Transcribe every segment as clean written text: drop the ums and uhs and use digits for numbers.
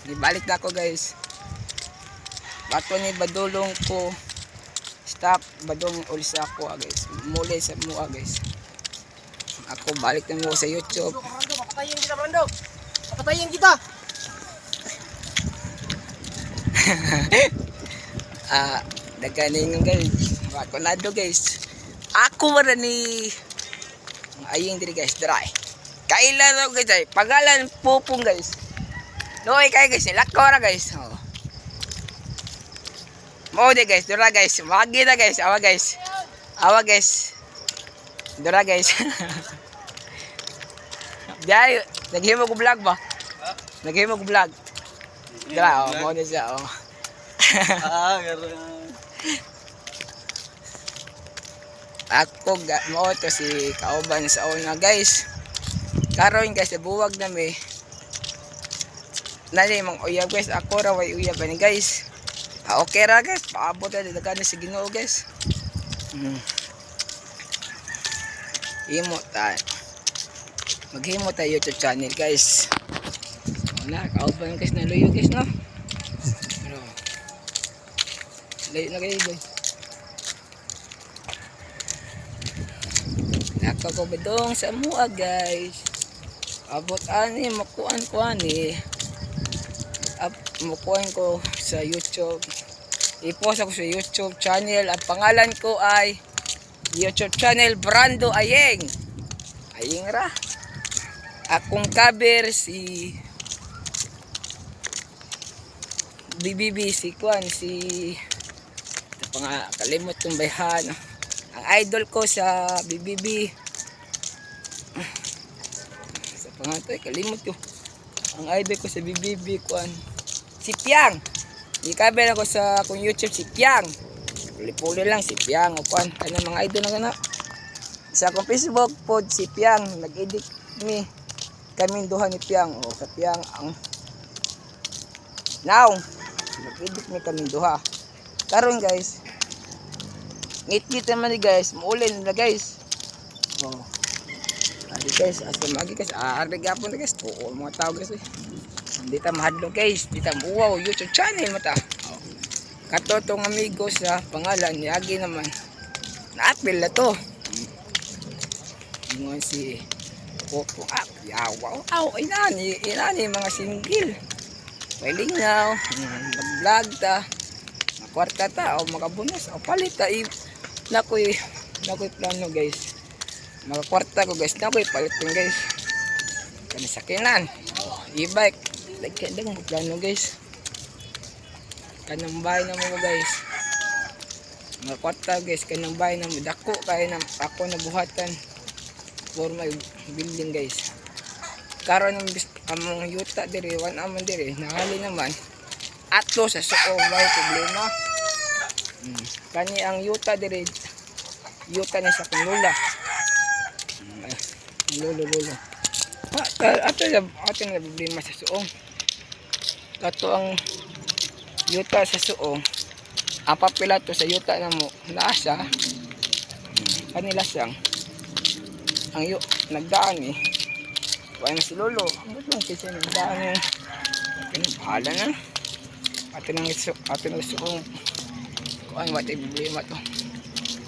Gibalik na ako guys. Bato ni badulong ko. Stop badong ulis ako guys. Muli sa mua guys. Ako balik na mo sa YouTube. Papatayin kita, Brando. Papatayin kita. Daganing guys. Ako na do guys. Ako wala ni aying diri guys, dry. Kailan daw guys ay pagalan pupong guys. Noy kay guys, nilako ra guys. Oh. Mo de guys, dura guys. Wagi na guys, awa guys. Awa guys. Dura guys. Jay, naghimo ko vlog ba? Naghimo ko vlog. Dra, oh, mo ni siya oh. Garo. Ako mo to si kauban sa una guys. Karon guys buwag na mi. Nali mang uyab guys, ako ra way uyab ani guys. Okay ra guys, paabot na dagan sa Ginoo guys. Imo ta. Maghimo tayo YouTube channel guys. Na kauban guys na luyo guys no. Pero layo na kayo guys. Ako bedong sa mua guys. Abot ani makuan ko ani. Makuan ko sa YouTube. I-post ako sa YouTube channel. Ang pangalan ko ay YouTube channel Brando Ayeng. Ayeng ra. Akong cover si BBB si Kwan si kalimot kong bayhan. Ang idol ko sa BBB sa pangatay kalimot ko. Ang idol ko sa BBB kuan si Piang. I-cover ako sa akong YouTube si Piang. Puli-puli lang si Piang o kuan. Ano mga idol na gana. Sa akong Facebook pod si Piang nag-edit mi. Kaming duha ni Piang o sa Piang ang now nag-edit mi kaming duha. Karon guys. Ngit-ngit naman ni guys, maulin na guys. Oh. Adi guys, asa magi guys, arig gapon na guys. Oo, mga tao guys. Hindi ta mahadlok guys, di ta wow, YouTube channel mo ta. Oh. Katotong amigo sa pangalan ni Agi naman. Naapil na to. Mga si Popo, yawa. Inani mga single. Pwedeng now, mag-vlog ta. Kwarta ta o makabunus o palita nakoy plano guys. Mga kwarta ko guys, nakoy palitin guys. Kani sakinan. E-bike. Dagdag mo plano guys. Kanang bahay na mo guys. Mga kwarta guys, kanang bahay na mo dako kay na ako nabuhatan for my building guys. Karon among yuta diri, wan amon diri, nahali naman. Atlo sa suo may problema. Kani ang yuta dire yuta ni sa kunula. Lolo. Ato na problema sa suo. Kato ang yuta sa suo. Ang papila to sa yuta na mo nasa kanila sang ang nagdaan eh. Wala na si lolo. Ang gusto kasi nagdaan yung bahala na. Atin ang gusto kong kuan wati problema to.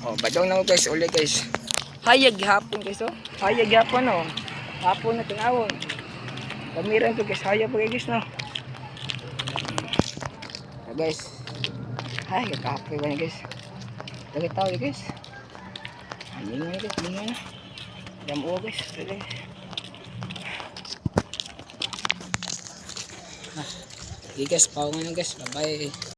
Oh, badong na guys, uli guys. Hayag hapon guys oh. Hayag hapon oh. Hapon na tinawon. Pamiran to guys, hayag pa guys no. Guys. Hayag hapon ba guys. Lagi tao guys. Ayun na guys, ayun na. Damo guys, sige. Okay guys, paungan na guys. Bye bye.